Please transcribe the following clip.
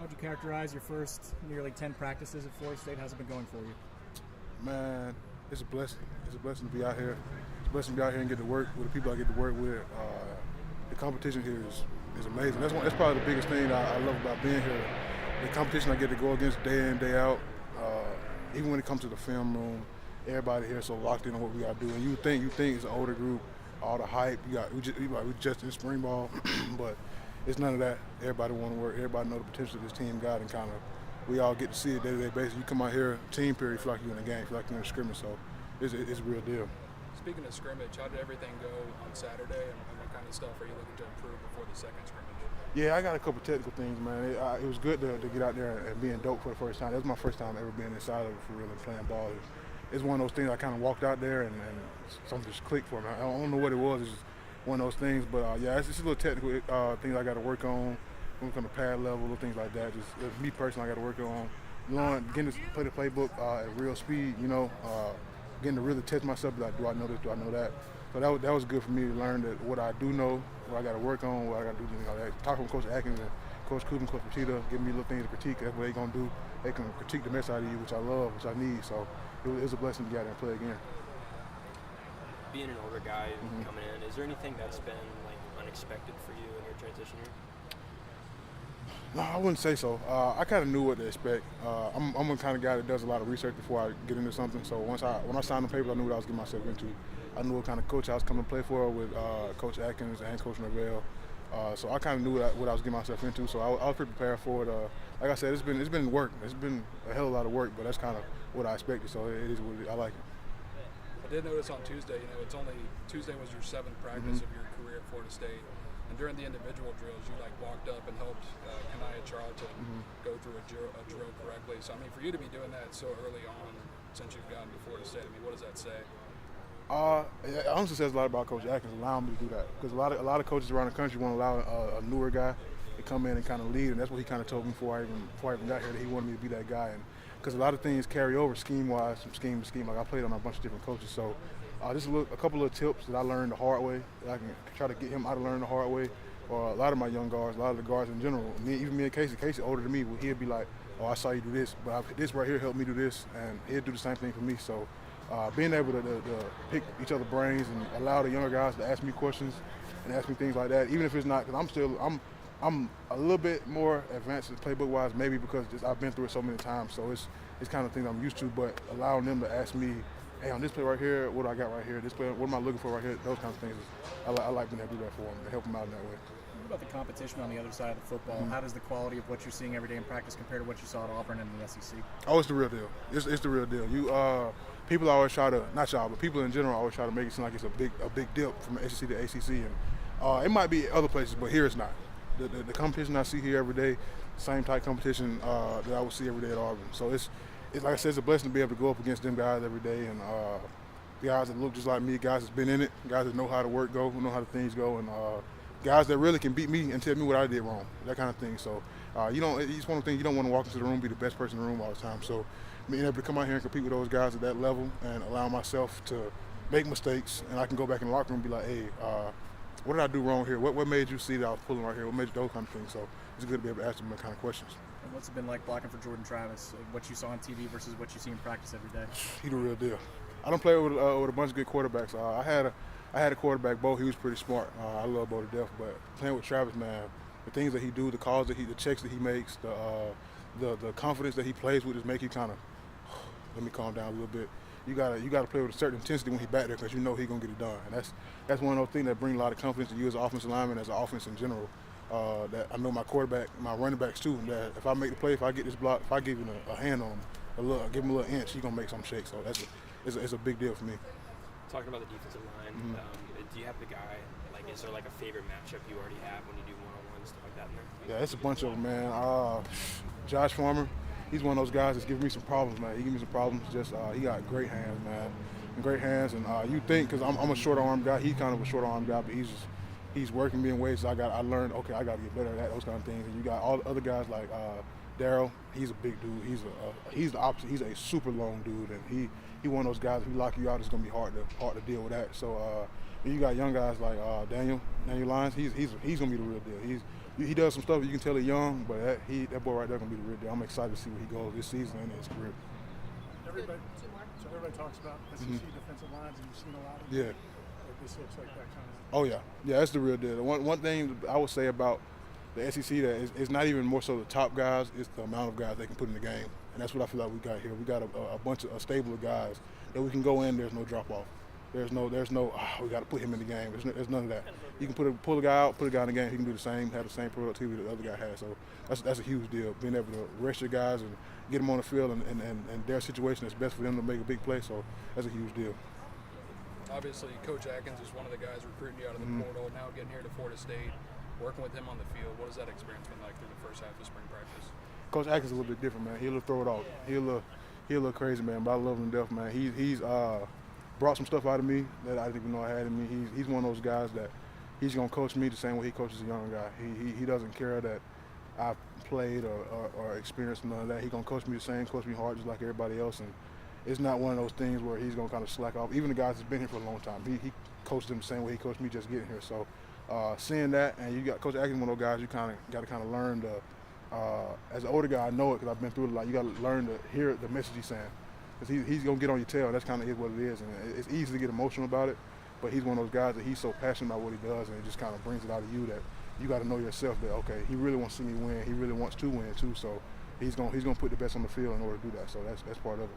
How'd you characterize your first nearly 10 practices at Florida State? How's it been going for you? Man, it's a blessing. It's a blessing to be out here. It's a blessing to be out here and get to work with the people I get to work with. The competition here is amazing. That's probably the biggest thing I love about being here. The competition I get to go against day in, day out. Even when it comes to the film room, everybody here is so locked in on what we got to do. And you think it's an older group, all the hype. We just in spring ball, but it's none of that. Everybody want to work. Everybody know the potential this team got, and kind of we all get to see it day-to-day basis. You come out here, team period, you feel like you're in a game, you feel like you're in a scrimmage. So it's a real deal. Speaking of scrimmage, how did everything go on Saturday, and what kind of stuff are you looking to improve before the second scrimmage? Yeah, I got a couple technical things, man. It was good to get out there and being dope for the first time. That was my first time ever being inside of it for real and playing ball. It's one of those things I kind of walked out there and something just clicked for me. I don't know what it was. It's just one of those things. But, yeah, it's just a little technical things I got to work on when it comes to pad level, little things like that. Just me personally, I got to work on getting to play the playbook at real speed, getting to really test myself. Like, do I know this? Do I know that? So that was good for me to learn that what I do know, what I got to work on, what I got to do. Talking with Coach Atkins and Coach Cooper, Coach Petita, giving me little things to critique. That's what they're going to do. They can critique the mess out of you, which I love, which I need. So it was a blessing to get out there and play again. Being an older guy and coming in, is there anything that's been unexpected for you in your transition here? No, I wouldn't say so. I kind of knew what to expect. I'm the kind of guy that does a lot of research before I get into something. So when I signed the paper, I knew what I was getting myself into. I knew what kind of coach I was coming to play for with Coach Atkins and Coach Norvell. So I kind of knew what I was getting myself into. So I was pretty prepared for it. Like I said, it's been work. It's been a hell of a lot of work, but that's kind of what I expected. So it is what it is. I like it. I did notice on Tuesday, Tuesday was your 7th practice of your career at Florida State. And during the individual drills, you walked up and helped Kanaya Charlton go through a drill correctly. So, for you to be doing that so early on since you've gotten to Florida State, what does that say? It honestly says a lot about Coach Atkins allowing me to do that. Because a lot of coaches around the country want to allow a newer guy to come in and kind of lead. And that's what he kind of told me before I even got here, that he wanted me to be that guy. And because a lot of things carry over scheme-wise from scheme to scheme. Like I played on a bunch of different coaches. So just a couple of tips that I learned the hard way that I can try to get him out to learn the hard way. Or a lot of my young guards, a lot of the guards in general, even me and Casey older than me, he'd be like, oh, I saw you do this, but this right here helped me do this, and he'd do the same thing for me. So being able to pick each other's brains and allow the younger guys to ask me questions and ask me things like that, even if it's not, because I'm a little bit more advanced playbook-wise, maybe because I've been through it so many times, so it's kind of things I'm used to, but allowing them to ask me, hey, on this play right here, what do I got right here? This play, what am I looking for right here? Those kinds of things. I like being able to do that for them and help them out in that way. What about the competition on the other side of the football? How does the quality of what you're seeing every day in practice compare to what you saw at Auburn and the SEC? Oh, it's the real deal. It's the real deal. People always try to, not y'all, but people in general always try to make it seem like it's a big dip from SEC to ACC, and it might be other places, but here it's not. The competition I see here every day, same type competition that I would see every day at Auburn. So it's like I said, it's a blessing to be able to go up against them guys every day, and guys that look just like me, guys that's been in it, guys that know how the work go, who know how the things go, and guys that really can beat me and tell me what I did wrong, that kind of thing. So it's one of the things, you don't want to walk into the room, be the best person in the room all the time. So being able to come out here and compete with those guys at that level and allow myself to make mistakes, and I can go back in the locker room and be like, hey, what did I do wrong here? What made you see that I was pulling right here? What made you those kind of things? So it's good to be able to ask them that kind of questions. And what's it been like blocking for Jordan Travis? What you saw on TV versus what you see in practice every day? He's the real deal. I don't play with a bunch of good quarterbacks. I had a quarterback, Bo. He was pretty smart. I love Bo to death. But playing with Travis, man, the things that he do, the calls that the checks that he makes, the confidence that he plays with, is make you kind of let me calm down a little bit. You gotta play with a certain intensity when he's back there, because you know he's gonna get it done. And that's one of those things that bring a lot of confidence to you as an offensive lineman, as an offense in general. That I know my quarterback, my running backs too. That if I make the play, if I get this block, if I give him a hand on him, give him a little inch, he's gonna make something shake. So it's a big deal for me. Talking about the defensive line, do you have the guy, is there a favorite matchup you already have when you do one-on-one, stuff like that in there? Yeah, it's a bunch of them, man. Josh Farmer, he's one of those guys that's giving me some problems, man. He gives me some problems. He got great hands, man. Great hands, and you think, because I'm a short arm guy, he's kind of a short arm guy, but he's working me in ways I learned, okay, I got to get better at that, those kind of things. And you got all the other guys like Darryl, he's a big dude. He's the opposite. He's a super long dude, and he one of those guys, if he lock you out, it's gonna be hard to deal with that. So you got young guys like Daniel Lyons. He's gonna be the real deal. he does some stuff you can tell he's young, but that boy right there gonna be the real deal. I'm excited to see where he goes this season and in his career. Everybody talks about SEC defensive lines, and you've seen a lot of them. Yeah. Like this looks like that kind of. Oh yeah, that's the real deal. One thing I would say about the SEC that it's not even more so the top guys; it's the amount of guys they can put in the game, and that's what I feel like we got here. We got a stable of guys that we can go in. There's no drop off. There's no we got to put him in the game. There's none of that. You can pull a guy out, put a guy in the game. He can do the same, have the same productivity that the other guy has. So that's a huge deal. Being able to rest your guys and get them on the field and their situation that's best for them to make a big play. So that's a huge deal. Obviously, Coach Atkins is one of the guys recruiting you out of the portal. Now getting here to Florida State, working with him on the field. What has that experience been like through the first half of spring practice? Coach Atkins is a little bit different, man. He'll throw it off. He'll look crazy, man. But I love him to death, man. He's brought some stuff out of me that I didn't even know I had in me. He's one of those guys that he's gonna coach me the same way he coaches a young guy. He doesn't care that I've played or experienced none of that. He's gonna coach me the same, coach me hard just like everybody else. And it's not one of those things where he's gonna kind of slack off. Even the guys that's been here for a long time, he coached them the same way he coached me just getting here. So seeing that, and you got Coach Atkins, one of those guys you kind of got to learn to. As an older guy, I know it because I've been through it a lot. You got to learn to hear the message he's saying, because he's gonna get on your tail. That's kind of is what it is, and it's easy to get emotional about it. But he's one of those guys that he's so passionate about what he does, and it just kind of brings it out of you that you got to know yourself that okay, he really wants to see me win. He really wants to win too. So he's gonna put the best on the field in order to do that. So that's part of it.